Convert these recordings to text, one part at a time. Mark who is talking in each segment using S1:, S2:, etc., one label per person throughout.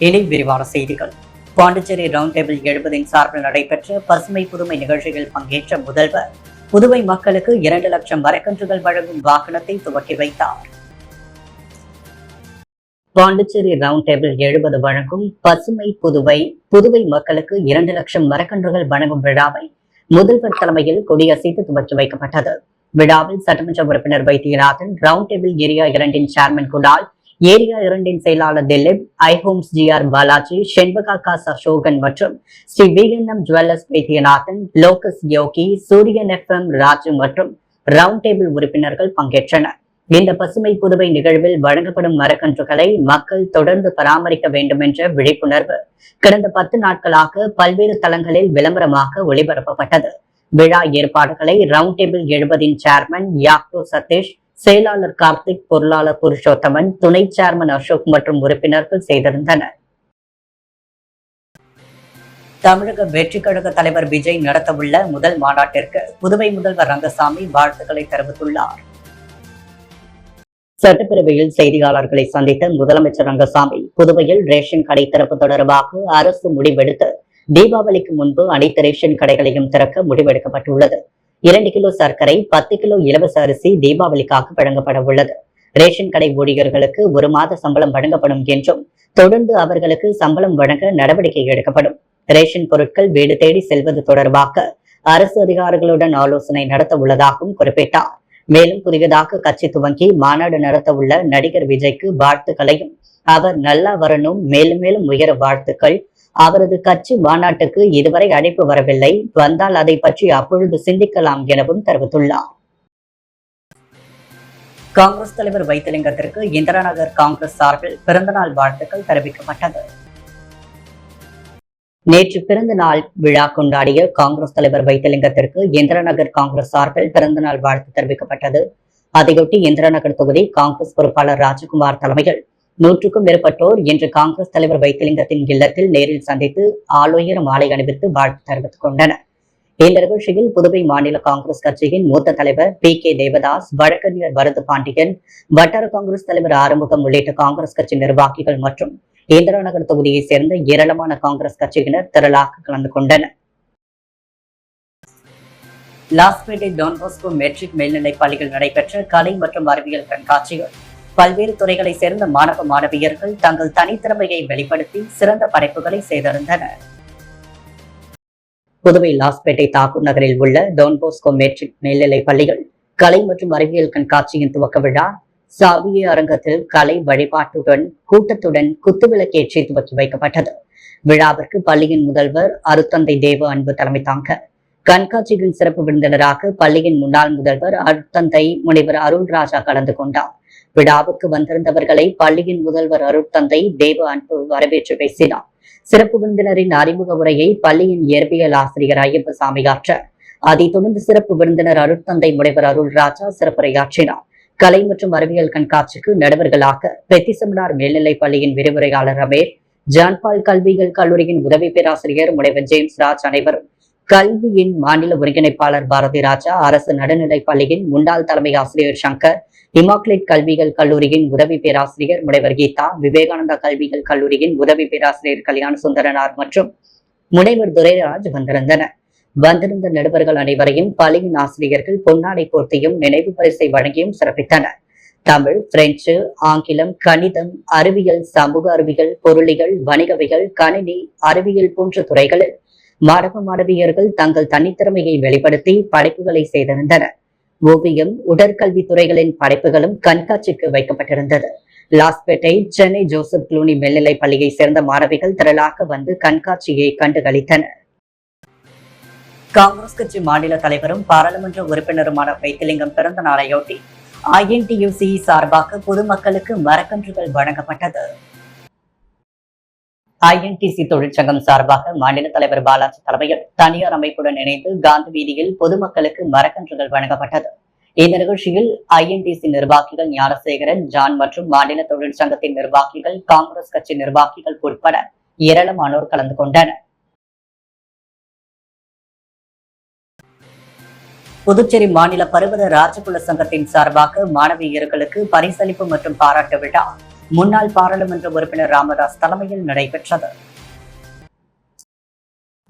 S1: இனி விரிவான செய்திகள். பாண்டிச்சேரி ரவுண்ட் டேபிள் 70 சார்பில் நடைபெற்ற பசுமை புதுமை நிகழ்ச்சியில் பங்கேற்ற முதல்வர் புதுவை மக்களுக்கு 2 லட்சம் மரக்கன்றுகள் வழங்கும் வாகனத்தை துவக்கி வைத்தார். பாண்டிச்சேரி ரவுண்ட் டேபிள் 70 வழங்கும் பசுமை புதுவை மக்களுக்கு 2 லட்சம் மரக்கன்றுகள் வழங்கும் விழாவை முதல்வர் தலைமையில் கொடியசைத்து துவக்கி வைக்கப்பட்டது. விழாவில் சட்டமன்ற உறுப்பினர் Vaidyanathan, round table area 2 chairman குடால், area 2 செயலாளர் திலீப், ஐஹோம்ஸ் GR பாலாஜி, செண்பகா அசோகன் மற்றும் ஸ்ரீ விஎன்எம் ஜுவல்லர்ஸ் வைத்தியநாதன், லோகஸ் யோகி, சூரியன் FM ராஜு மற்றும் ரவுண்ட் டேபிள் உறுப்பினர்கள் பங்கேற்றனர். இந்த பசுமை புதுவை நிகழ்வில் வழங்கப்படும் மரக்கன்றுகளை மக்கள் தொடர்ந்து பராமரிக்க வேண்டும் என்ற விழிப்புணர்வு கடந்த 10 நாட்களாக பல்வேறு தளங்களில் விளம்பரமாக ஒளிபரப்பப்பட்டது. விழா ஏற்பாடுகளை ரவுண்ட் டேபிள் 70 சேர்மன் யாக்டோ சதீஷ், செயலாளர் கார்த்திக், பொருளாளர் புருஷோத்தமன், துணை சேர்மன் அசோக் மற்றும் உறுப்பினர்கள் செய்திருந்தனர். தமிழக வெற்றி கழக தலைவர் விஜய் நடத்தவுள்ள முதல் மாநாட்டிற்கு புதுவை முதல்வர் ரங்கசாமி வாழ்த்துக்களை தெரிவித்துள்ளார். சட்டப்பேரவையில் செய்தியாளர்களை சந்தித்த முதலமைச்சர் ரங்கசாமி, புதுவையில் ரேஷன் கடை திறப்பு தொடர்பாக அரசு முடிவெடுத்து தீபாவளிக்கு முன்பு அனைத்து ரேஷன் கடைகளையும் திறக்க முடிவெடுக்கப்பட்டுள்ளது. 2 கிலோ சர்க்கரை, 10 கிலோ இலவச அரிசி தீபாவளிக்காக வழங்கப்பட உள்ளது. ரேஷன் கடை ஊழியர்களுக்கு 1 மாத சம்பளம் வழங்கப்படும் என்றும் தொடர்ந்து அவர்களுக்கு சம்பளம் வழங்க நடவடிக்கை எடுக்கப்படும். ரேஷன் பொருட்கள் வீடு தேடி செல்வது தொடர்பாக அரசு அதிகாரிகளுடன் ஆலோசனை நடத்த உள்ளதாகவும் குறிப்பிட்டார். மேலும் புதியதாக கட்சி துவங்கி மாநாடு நடத்த உள்ள நடிகர் விஜய்க்கு வாழ்த்துக்களையும், அவர் நல்லா வரணும், மேலும் மேலும் உயர வாழ்த்துக்கள். அவரது கட்சி மாநாட்டுக்கு இதுவரை அழைப்பு வரவில்லை, வந்தால் அதை பற்றி அப்பொழுது சிந்திக்கலாம் எனவும் தெரிவித்துள்ளார். காங்கிரஸ் தலைவர் வைத்திலிங்கத்திற்கு இந்திரா நகர் காங்கிரஸ் சார்பில் பிறந்தநாள் வாழ்த்துக்கள் தெரிவிக்கப்பட்டது. நேற்று பிறந்த நாள் விழா கொண்டாடிய காங்கிரஸ் தலைவர் வைத்திலிங்கத்திற்கு இந்திரா நகர் காங்கிரஸ் சார்பில் பிறந்தநாள் வாழ்த்து தெரிவிக்கப்பட்டது. அதையொட்டி இந்திரா நகர் தொகுதி காங்கிரஸ் பொறுப்பாளர் ராஜகுமார் தலைமையில் 100க்கும் மேற்பட்டோர் இன்று காங்கிரஸ் தலைவர் வைத்திலிங்கத்தின் இல்லத்தில் நேரில் சந்தித்து ஆளுயர மாலை அணிவித்து வாழ்த்து தெரிவித்துக் கொண்டனர். இந்த நிகழ்ச்சியில் புதுவை மாநில காங்கிரஸ் கட்சியின் மூத்த தலைவர் PK தேவதாஸ், வழக்கறிஞர் வரது பாண்டியன், வட்டார காங்கிரஸ் தலைவர் ஆறுமுகம் உள்ளிட்ட காங்கிரஸ் கட்சி நிர்வாகிகள் மற்றும் இந்திரா நகர் தொகுதியை சேர்ந்த ஏராளமான காங்கிரஸ் கட்சியினர் திரளாக கலந்து கொண்டனர். லாஸ்பேட்டை டான் பாஸ்கோ மெட்ரிக் மேல்நிலைப் பள்ளியில் நடைபெற்ற கலை மற்றும் அறிவியல் கண்காட்சிகள் பல்வேறு துறைகளை சேர்ந்த மாணவ மாணவியர்கள் தங்கள் தனித்திறமையை வெளிப்படுத்தி சிறந்த படைப்புகளை செய்திருந்தனர். புதுவை லாஸ்பேட்டை தாக்கூர் நகரில் உள்ள டான் பாஸ்கோ மெட்ரிக் மேல்நிலைப் பள்ளிகள் கலை மற்றும் அறிவியல் கண்காட்சியின் துவக்க விழா சாவிய அரங்கத்தில் கலை வழிபாட்டுடன் கூட்டத்துடன் குத்துவிளக்கேற்றி துவக்கி வைக்கப்பட்டது. விழாவிற்கு பள்ளியின் முதல்வர் அருத்தந்தை தேவ அன்பு தலைமை தாங்க, கண்காட்சியின் சிறப்பு விருந்தினராக பள்ளியின் முன்னாள் முதல்வர் அருத்தந்தை முனைவர் அருள்ராஜா கலந்து கொண்டார். விழாவுக்கு வந்திருந்தவர்களை பள்ளியின் முதல்வர் அருட்தந்தை தேவ அன்பு வரவேற்று பேசினார். சிறப்பு விருந்தினரின் அறிமுக உரையை பள்ளியின் இயற்பியல் ஆசிரியர் ஐயப்பசாமி ஆற்ற, அதைத் தொடர்ந்து சிறப்பு விருந்தினர் அருட்தந்தை முனைவர் அருள்ராஜா சிறப்புரையாற்றினார். கலை மற்றும் அறிவியல் கண்காட்சிக்கு நடுவர்களாக பெத்திசமனார் மேல்நிலைப் பள்ளியின் விரிவுரையாளர் ரமேஷ், ஜான்பால் கல்வியியல் கல்லூரியின் உதவி பேராசிரியர் முனைவர் ஜேம்ஸ் ராஜ் அனைவரும், கல்வியின் மாநில ஒருங்கிணைப்பாளர் பாரதி ராஜா, அரசு நடுநிலைப் பள்ளியின் முன்னாள் தலைமை ஆசிரியர் சங்கர், இமாக்லேட் கல்வியியல் கல்லூரியின் உதவி பேராசிரியர் முனைவர் கீதா, விவேகானந்தா கல்வியியல் கல்லூரியின் உதவி பேராசிரியர் கல்யாண சுந்தரனார் மற்றும் முனைவர் துரைராஜ் வந்திருந்தனர். வந்திருந்த நடுவர்கள் அனைவரையும் பள்ளியின் ஆசிரியர்கள் பொன்னாடை போர்த்தியும் நினைவு பரிசை வழங்கியும் சிறப்பித்தனர். தமிழ், பிரெஞ்சு, ஆங்கிலம், கணிதம், அறிவியல், சமூக அறிவியல், பொருளியல், வணிகவியல், கணினி அறிவியல் போன்ற துறைகளில் மாணவ மாணவியர்கள் தங்கள் தனித்திறமையை வெளிப்படுத்தி படைப்புகளை செய்திருந்தனர். ஓவியம், உடற்கல்வி துறைகளின் படைப்புகளும் கண்காட்சிக்கு வைக்கப்பட்டிருந்தது. லாஸ்பேட்டை சென்னை ஜோசப் க்ளூனி மேல்நிலைப் பள்ளியை சேர்ந்த மாணவிகள் திரளாக வந்து கண்காட்சியை கண்டுகளித்தனர். காங்கிரஸ் கட்சி மாநில தலைவரும் பாராளுமன்ற உறுப்பினருமான வைத்திலிங்கம் பிறந்த நாளையொட்டி INTUC சார்பாக பொதுமக்களுக்கு மரக்கன்றுகள் வழங்கப்பட்டது. INTC தொழிற்சங்கம் சார்பாக மாநில தலைவர் பாலாஜி தலைமையில் தனியார் அமைப்புடன் இணைந்து காந்தி வீதியில் பொதுமக்களுக்கு மரக்கன்றுகள் வழங்கப்பட்டது. இந்த நிகழ்ச்சியில் INTC நிர்வாகிகள் ஞானசேகரன், ஜான் மற்றும் மாநில தொழிற்சங்கத்தின் நிர்வாகிகள், காங்கிரஸ் கட்சி நிர்வாகிகள் உட்பட ஏராளமானோர் கலந்து கொண்டனர். புதுச்சேரி மாநில பருவத ராஜகுல சங்கத்தின் சார்பாக மாணவியர்களுக்கு பரிசளிப்பு மற்றும் பாராட்டு விழா முன்னாள் பாராளுமன்ற உறுப்பினர் ராமதாஸ் தலைமையில் நடைபெற்றது.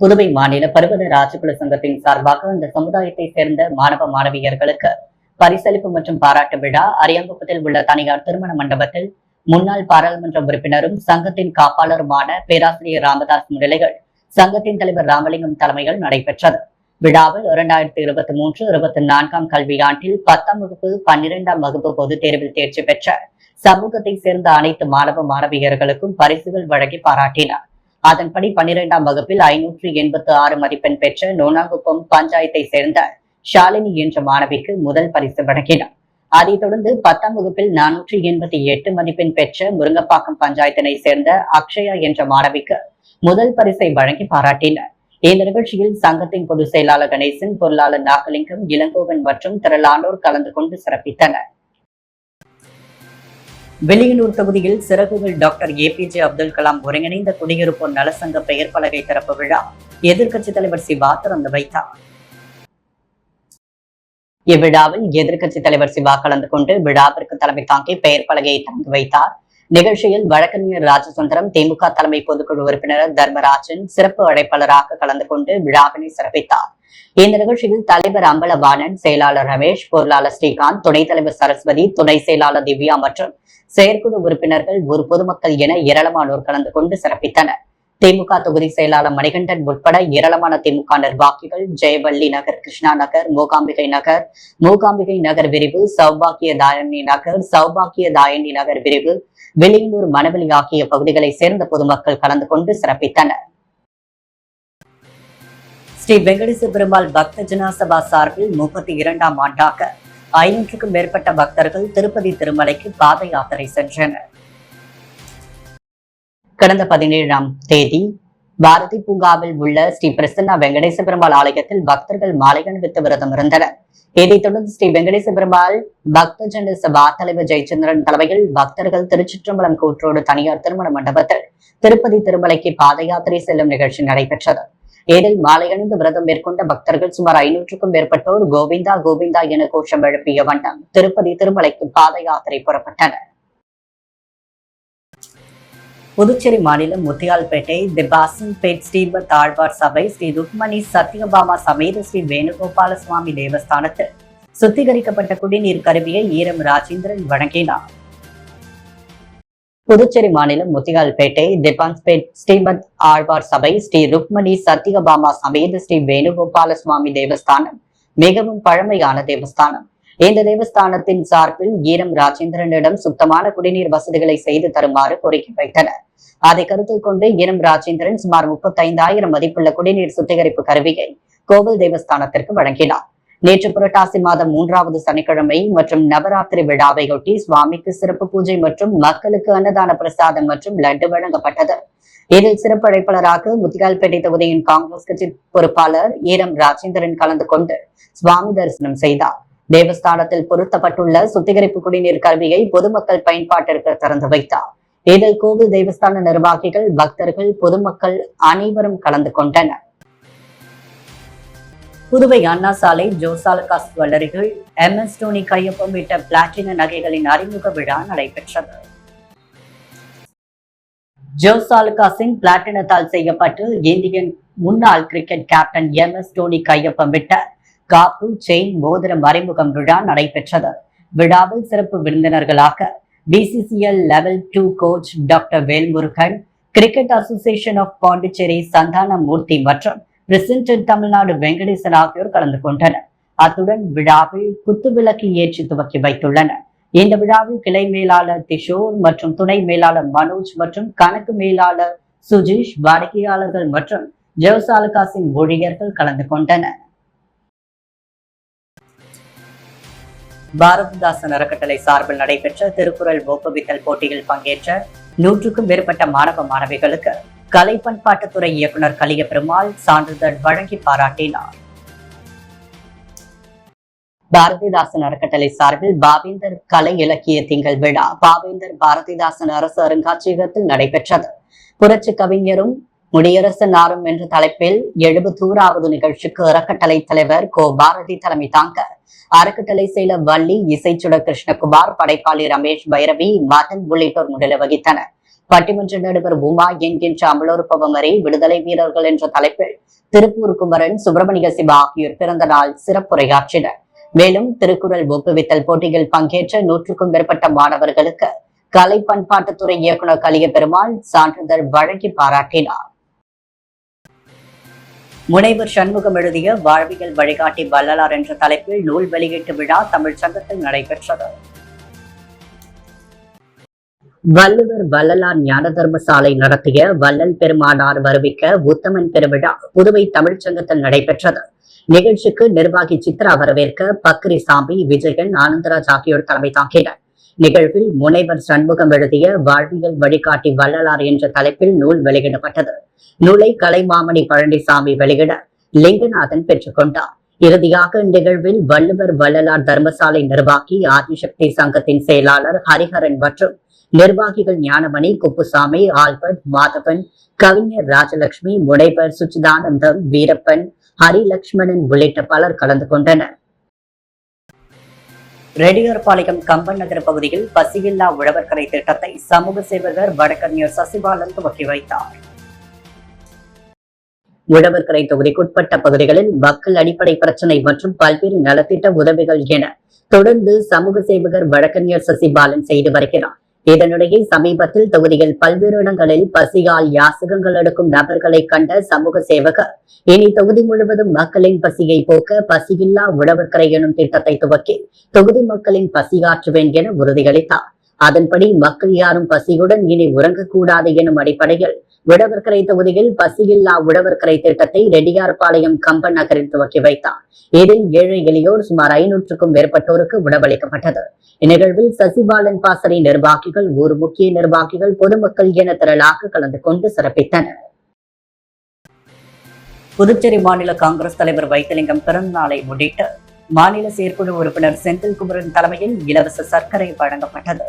S1: புதுவை மாநில பருவத ராஜகுல சங்கத்தின் சார்பாக அந்த சமுதாயத்தை சேர்ந்த மாணவ மாணவியர்களுக்கு பரிசளிப்பு மற்றும் பாராட்டு விழா அரியாங்குப்பத்தில் உள்ள தனியார் திருமண மண்டபத்தில் முன்னாள் பாராளுமன்ற உறுப்பினரும் சங்கத்தின் காப்பாளருமான பேராசிரியர் ராமதாஸ் முன்னிலையில் சங்கத்தின் தலைவர் ராமலிங்கம் தலைமையில் நடைபெற்றது. விழாவில் 2023-24 கல்வியாண்டில் 10ஆம் வகுப்பு 12ஆம் வகுப்பு பொதுத் தேர்வில் தேர்ச்சி பெற்ற சமூகத்தை சேர்ந்த அனைத்து மாணவ மாணவியர்களுக்கும் பரிசுகள் வழங்கி பாராட்டினார். அதன்படி 12ஆம் வகுப்பில் 586 மதிப்பெண் பெற்ற நோனாங்குப்பம் பஞ்சாயத்தை சேர்ந்த ஷாலினி என்ற மாணவிக்கு முதல் பரிசு வழங்கினார். அதைத் தொடர்ந்து 10ஆம் வகுப்பில் 488 மதிப்பெண் பெற்ற முருங்கப்பாக்கம் பஞ்சாயத்தினை சேர்ந்த அக்ஷயா என்ற மாணவிக்கு முதல் பரிசை வழங்கி பாராட்டினார். இந்த நிகழ்ச்சியில் சங்கத்தின் பொதுச் செயலாளர் கணேசன், பொருளாளர் நாகலிங்கம், இளங்கோவன் மற்றும் திரளானோர் கலந்து கொண்டு சிறப்பித்தனர். வெளியனூர் தொகுதியில் சிறகுகள் டாக்டர் APJ அப்துல் கலாம் ஒருங்கிணைந்த குடியிருப்போர் நலசங்க பெயர் பலகை திறப்பு விழா எதிர்க்கட்சித் தலைவர் சிவா திறந்து வைத்தார். இவ்விழாவில் எதிர்க்கட்சித் தலைவர் சிவா கலந்து கொண்டு விழாவிற்கு தலைமை தாங்கி பெயர் பலகையை திறந்து வைத்தார். நிகழ்ச்சியில் வழக்கறிஞர் ராஜசுந்தரம், திமுக தலைமை பொதுக்குழு உறுப்பினர் தர்மராஜன் சிறப்பு அழைப்பாளராக கலந்து கொண்டு விழாவினை சிறப்பித்தார். இந்த நிகழ்ச்சியில் தலைவர் அம்பலவாணன், செயலாளர் ரமேஷ், பொருளாளர் ஸ்ரீகாந்த், துணைத் தலைவர் சரஸ்வதி, துணை செயலாளர் திவ்யா மற்றும் செயற்குழு உறுப்பினர்கள், ஒரு பொதுமக்கள் என ஏராளமானோர் கலந்து கொண்டு சிறப்பித்தனர். திமுக தொகுதி செயலாளர் மணிகண்டன் உட்பட ஏராளமான திமுக நிர்வாகிகள் ஜெயவள்ளி நகர், கிருஷ்ணா நகர், மூகாம்பிகை நகர் விரிவு, சௌபாக்கிய தாயணி நகர், சௌபாக்கிய தாயணி நகர் விரிவு, வெளியனூர், மணவெளி ஆகிய பகுதிகளை சேர்ந்த பொதுமக்கள் கலந்து கொண்டு சிறப்பித்தனர். ஸ்ரீ வெங்கடேச பெருமாள் பக்த ஜனசபா சார்பில் 32ஆம் ஆண்டாக 500க்கும் மேற்பட்ட பக்தர்கள் திருப்பதி திருமலைக்கு பாத யாத்திரை சென்றனர். கடந்த 17ஆம் தேதி பாரதி பூங்காவில் உள்ள ஸ்ரீ பிரசன்னா வெங்கடேச பெருமாள் ஆலயத்தில் பக்தர்கள் மாலை அணிவித்து விரதம் இருந்தனர். இதைத் தொடர்ந்து ஸ்ரீ வெங்கடேச பெருமாள் பக்த ஜன சபா தலைவர் ஜெயச்சந்திரன் தலைமையில் பக்தர்கள் திருச்சிற்றம்பலம் கூற்றோடு தனியார் திருமண மண்டபத்தில் திருப்பதி திருமலைக்கு பாத யாத்திரை செல்லும் நிகழ்ச்சி நடைபெற்றது. இதில் மாலை அணிந்து விரதம் மேற்கொண்ட பக்தர்கள் சுமார் 500க்கும் மேற்பட்டோர் கோவிந்தா கோவிந்தா என கோஷம் எழுப்பிய வண்ணம் திருப்பதி திருமலைக்கு பாத யாத்திரை புறப்பட்டனர். புதுச்சேரி மாநிலம் முத்தியால்பேட்டை தி பாசன்பேட் ஸ்ரீமத் ஆழ்வார் சபை ஸ்ரீ ருக்மணி சத்யபாமா சமேத ஸ்ரீ வேணுகோபால சுவாமி தேவஸ்தானத்தில் சுத்திகரிக்கப்பட்ட குடிநீர் கருவியை ஈரம் ராஜேந்திரன் வழங்கினார். புதுச்சேரி மாநிலம் முத்தியால்பேட்டை தி பாசன்பேட் ஸ்ரீமத் ஆழ்வார் சபை ஸ்ரீ ருக்மணி சத்யபாமா சமேத ஸ்ரீ வேணுகோபால சுவாமி தேவஸ்தானம் மிகவும் பழமையான தேவஸ்தானம். இந்த தேவஸ்தானத்தின் சார்பில் ஈரம் ராஜேந்திரனிடம் சுத்தமான குடிநீர் வசதிகளை செய்து தருமாறு கோரிக்கை வைத்தனர். அதை கருத்தில் கொண்டு ஈரம் ராஜேந்திரன் சுமார் 35,000 மதிப்புள்ள குடிநீர் சுத்திகரிப்பு கருவியை கோவில் தேவஸ்தானத்திற்கு வழங்கினார். நேற்று புரட்டாசி மாதம் 3வது சனிக்கிழமை மற்றும் நவராத்திரி விழாவையொட்டி சுவாமிக்கு சிறப்பு பூஜை மற்றும் மக்களுக்கு அன்னதான பிரசாதம் மற்றும் லட்டு வழங்கப்பட்டது. இதில் சிறப்பு அழைப்பாளராக முத்தியால்பேட்டை தொகுதியின் காங்கிரஸ் கட்சி பொறுப்பாளர் ஈரம் ராஜேந்திரன் கலந்து கொண்டு சுவாமி தரிசனம் செய்தார். தேவஸ்தானத்தில் பொருத்தப்பட்டுள்ள சுத்திகரிப்பு குடிநீர் கருவியை பொதுமக்கள் பயன்பாட்டிற்கு திறந்து வைத்தார். இதில் கோவில் தேவஸ்தான நிர்வாகிகள், பக்தர்கள், பொதுமக்கள் அனைவரும் கலந்து கொண்டனர். புதுவை அண்ணா சாலை ஜோசாலுகாஸ் ஜுவல்லரிகள் MS டோனி கையொப்பமிட்ட பிளாட்டின நகைகளின் அறிமுக விழா நடைபெற்றது. ஜோசாலுகாஸின் பிளாட்டினத்தால் செய்யப்பட்டு இந்தியன் முன்னாள் கிரிக்கெட் கேப்டன் MS டோனி கையொப்பமிட்ட காப்பு, செயின், மோதிரம் அறிமுகம் விழா நடைபெற்றது. விழாவில் சிறப்பு விருந்தினர்களாக BCCL level 2 coach doctor Velmurugan, cricket association of Pondicherry Santhana Murthy மற்றும் பிரசிடென்ட் தமிழ்நாடு வெங்கடேசன் ஆகியோர் கலந்து கொண்டனர். அத்துடன் விழாவில் குத்துவிளக்கு ஏற்றி துவக்கி வைத்துள்ளனர். இந்த விழாவில் கிளை மேலாளர் கிஷோர் மற்றும் துணை மேலாளர் மனோஜ் மற்றும் கணக்கு மேலாளர் சுஜீஷ், வாடிக்கையாளர்கள் மற்றும் ஜோசாலுகாஸின் ஊழியர்கள் கலந்து கொண்டனர். பாரதிதாசன் அறக்கட்டளை சார்பில் நடைபெற்ற திருக்குறள் ஒப்புவித்தல் போட்டியில் பங்கேற்ற 100க்கும் மேற்பட்ட மாணவ மாணவிகளுக்கு கலை பண்பாட்டுத்துறை இயக்குனர் கலிய பெருமாள் சான்றிதழ் வழங்கி பாராட்டினார். பாரதிதாசன் அறக்கட்டளை சார்பில் பாவேந்தர் கலை இலக்கிய திங்கள் விழா பாவேந்தர் பாரதிதாசன் அரசு அருங்காட்சியகத்தில் நடைபெற்றது. புரட்சி கவிஞரும் முடியரசு நாரும் என்ற தலைப்பில் 71வது நிகழ்ச்சிக்கு அறக்கட்டளை தலைவர் கோ பாரதி தலைமை தாங்க அறக்கட்டளை செயலர் வள்ளி, இசைச்சுடர் கிருஷ்ணகுமார், படைப்பாளி ரமேஷ் பைரவி, மதன் உள்ளிட்டோர் முன்னிலை வகித்தனர். பட்டிமன்ற நடுவர் உமா என்கின்ற அமலோற்பவமரை விடுதலை வீரர்கள் என்ற தலைப்பில் திருப்பூர் குமரன், சுப்பிரமணிய சிவா ஆகியோர் பிறந்த நாள் சிறப்புரையாற்றினர். மேலும் திருக்குறள் ஒப்புவித்தல் போட்டியில் பங்கேற்ற 100க்கும் மேற்பட்ட மாணவர்களுக்கு கலை பண்பாட்டுத்துறை இயக்குநர் கலிய பெருமாள் சான்றிதழ் வழங்கி பாராட்டினார். முனைவர் சண்முகம் எழுதிய வாழ்வியல் வழிகாட்டி வள்ளலார் என்ற தலைப்பில் நூல் வெளியீட்டு விழா தமிழ் சங்கத்தில் நடைபெற்றது. வள்ளுவர் வள்ளலார் ஞான தர்மசாலை நடத்திய வள்ளல் பெருமானார் வருவிக்க உத்தமன் பெருவிழா புதுவை தமிழ்ச் சங்கத்தில் நடைபெற்றது. நிகழ்ச்சிக்கு நிர்வாகி சித்ரா வரவேற்க பக்ரி சாமி, விஜயன், ஆனந்தராஜ் ஆகியோர் தலைமை தாங்கினர். நிகழ்வில் முனைவர் சண்முகம் எழுதிய வாழ்வியல் வழிகாட்டி வள்ளலார் என்ற தலைப்பில் நூல் வெளியிடப்பட்டது. நூலை கலைமாமணி பழனிசாமி வெளியிட லிங்கநாதன் பெற்றுக் கொண்டார். இறுதியாக நிகழ்வில் வள்ளுவர் வள்ளலார் தர்மசாலை நிர்வாகி ஆதிசக்தி சங்கத்தின் செயலாளர் ஹரிஹரன் மற்றும் நிர்வாகிகள் ஞானமணி, குப்புசாமி, ஆல்பர்ட், மாதவன், கவிஞர் ராஜலட்சுமி, முனைவர் சுச்சிதானந்தம், வீரப்பன், ஹரிலட்சுமணன் உள்ளிட்ட பலர் கலந்து கொண்டனர். ரெட்டியார்பாளையம் கம்பன் நகர் பகுதியில் பசியில்லா உழவர்கரை திட்டத்தை சமூக சேவகர் வடக்கறிஞர் சசிபாலன் துவக்கி வைத்தார். உழவர்கரை தொகுதிக்குட்பட்ட பகுதிகளில் மக்கள் அடிப்படை பிரச்சினை மற்றும் பல்வேறு நலத்திட்ட உதவிகள் என தொடர்ந்து சமூக சேவகர் வடக்கறிஞர் சசிபாலன் செய்து வருகிறார். இதனிடையே சமீபத்தில் தொகுதியில் பல்வேறு இடங்களில் பசியால் யாசகங்கள் எடுக்கும் நபர்களை கண்ட சமூக சேவகர் இனி தொகுதி முழுவதும் மக்களின் பசியை போக்க பசியில்லா உழவர்கரை எனும் திட்டத்தை துவக்கி தொகுதி மக்களின் பசியாற்றுவேன் என உறுதியளித்தார். அதன்படி மக்கள் யாரும் பசியுடன் இனி உறங்கக்கூடாது எனும் அடிப்படையில் உழவர்கரை தொகுதியில் பசியில்லா உழவர்கரை திட்டத்தை ரெட்டியார்பாளையம் கம்பன் நகரில் துவக்கி வைத்தார். இதில் ஏழை எளியோர் சுமார் 500க்கும் மேற்பட்டோருக்கு உணவளிக்கப்பட்டது. இந்நிகழ்வில் சசிபாலன் பாசறை நிர்வாகிகள், ஊர் முக்கிய நிர்வாகிகள், பொதுமக்கள் என திரளாக கலந்து கொண்டு சிறப்பித்தனர். புதுச்சேரி மாநில காங்கிரஸ் தலைவர் வைத்திலிங்கம் பிறந்த நாளை முன்னிட்டு மாநில செயற்குழு உறுப்பினர் செந்தில்குமரன் தலைமையில் இலவச சர்க்கரை வழங்கப்பட்டது.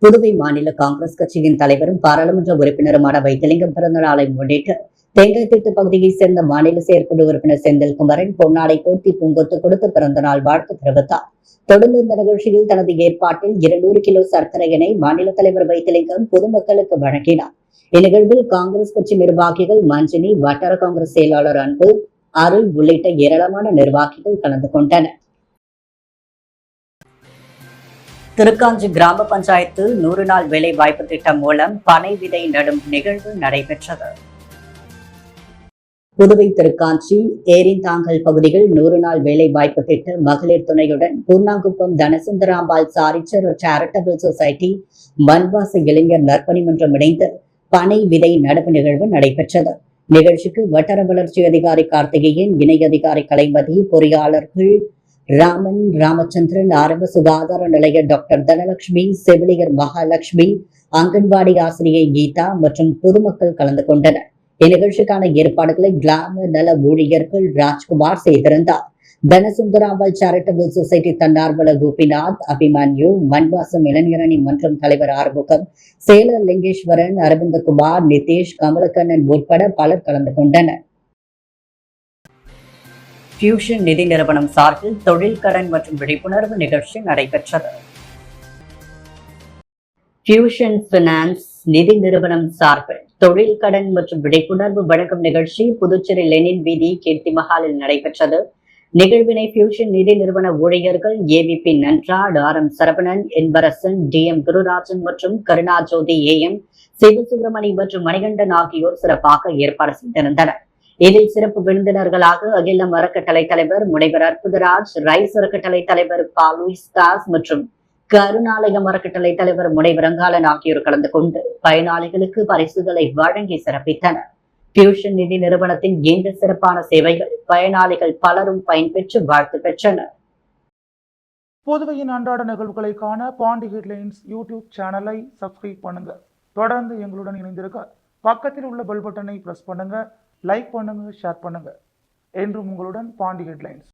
S1: புதுவை மாநில காங்கிரஸ் கட்சியின் தலைவரும் பாராளுமன்ற உறுப்பினருமான வைத்திலிங்கம் பிறந்த நாளை முன்னிட்டு தேங்காய்த்திட்டு பகுதியைச் சேர்ந்த மாநில செயற்குழு உறுப்பினர் செந்தில்குமரன் பொன்னாடை போர்த்தி பூங்கொத்து கொடுத்து பிறந்த நாள் வாழ்த்து தெரிவித்தார். தொடர்ந்து இந்த நிகழ்ச்சியில் தனது ஏற்பாட்டில் 200 கிலோ சர்க்கரையினை மாநில தலைவர் வைத்திலிங்கம் பொதுமக்களுக்கு வழங்கினார். இந்நிகழ்வில் காங்கிரஸ் கட்சி நிர்வாகிகள் மஞ்சினி, வட்டார காங்கிரஸ் செயலாளர் அன்பு, அருள் உள்ளிட்ட ஏராளமான நிர்வாகிகள் கலந்து கொண்டனர். திருக்காஞ்சி கிராம பஞ்சாயத்து 100 நாள் வேலை வாய்ப்பு திட்டம் மூலம் பனை விதை நடும் நிகழ்வு நடைபெற்றது. புதுவை திருக்காஞ்சி ஏரிந்தாங்கல் பகுதியில் 100 நாள் வேலை வாய்ப்பு திட்ட மகளிர் துணையுடன் பூர்ணாங்குப்பம் தனசுந்தராம்பாள் சாரிச்சர் சேரிட்டபிள் சொசைட்டி, மண்வாச இளைஞர் நற்பணி மன்றம் இணைந்து பனை விதை நடப்பு நிகழ்வு நடைபெற்றது. நிகழ்ச்சிக்கு வட்டார வளர்ச்சி அதிகாரி கார்த்திகேயன், இணை அதிகாரி கலைமதி, பொறியாளர்கள் ராமன், ராமச்சந்திரன், ஆரம்ப சுகாதார நிலைய டாக்டர் தனலட்சுமி, செவிலியர் மகாலட்சுமி, அங்கன்வாடி ஆசிரியை கீதா மற்றும் பொதுமக்கள் கலந்து கொண்டனர். இந்நிகழ்ச்சிக்கான ஏற்பாடுகளை கிராம நல ஊழியர்கள் ராஜ்குமார் செய்திருந்தார். தனசுந்தராம்பாள் சேரிட்டபிள் சொசைட்டி தன்னார்வல கோபிநாத், அபிமன்யு, மண்வாசம் இளைஞரணி மன்றம் தலைவர் ஆறுமுகம், செயலர் லிங்கேஸ்வரன், அரவிந்தகுமார், நிதேஷ், கமலக்கண்ணன் உட்பட பலர் கலந்து கொண்டனர். ஃபியூஷன் நிதி நிறுவனம் சார்பில் தொழில் கடன் மற்றும் விழிப்புணர்வு நிகழ்ச்சி நடைபெற்றது. ஃபியூஷன் பினான்ஸ் நிதி நிறுவனம் சார்பில் தொழில் கடன் மற்றும் விழிப்புணர்வு வழங்கும் நிகழ்ச்சி புதுச்சேரி லெனின் வீதி கீர்த்தி மஹாலில் நடைபெற்றது. நிகழ்வினை ஃபியூஷன் நிதி நிறுவன ஊழியர்கள் ஏவிபி நன்றாட், RM சரவணன், என்பரசன், DM குருராஜன் மற்றும் கருணாஜோதி, AM சிவசுப்பிரமணி மற்றும் மணிகண்டன் ஆகியோர் சிறப்பாக ஏற்பாடு செய்திருந்தனர். இதில் சிறப்பு விருந்தினர்களாக அகிலம் அறக்கட்டளை தலைவர் முனைவர் அற்புதராஜ், ரைஸ் அறக்கட்டளை தலைவர் பாலுயிஸ் தாஸ் மற்றும் கருணாலயம் அறக்கட்டளை தலைவர் முனைவர் அங்காளன் ஆகியோர் கலந்து கொண்டு பயனாளிகளுக்கு பரிசுகளை வழங்கி சிறப்பித்தனர். ஃபியூஷன் நிதி நிறுவனத்தின் இந்த சிறப்பான சேவைகள் பயனாளிகள் பலரும் பயன்பெற்று வாழ்த்து பெற்றனர்.
S2: புதுவையின் அன்றாட நிகழ்வுகளை காண பாண்டி ஹெட்லைன்ஸ் யூடியூப் சேனலை சப்ஸ்கிரைப் பண்ணுங்க. தொடர்ந்து எங்களுடன் இணைந்திருக்க பக்கத்தில் உள்ள பெல் பட்டனை பிரஸ் பண்ணுங்க. லைக் பண்ணுங்க, ஷேர் பண்ணுங்க. என்றும் உங்களுடன் பாண்டி ஹெட்லைன்ஸ்.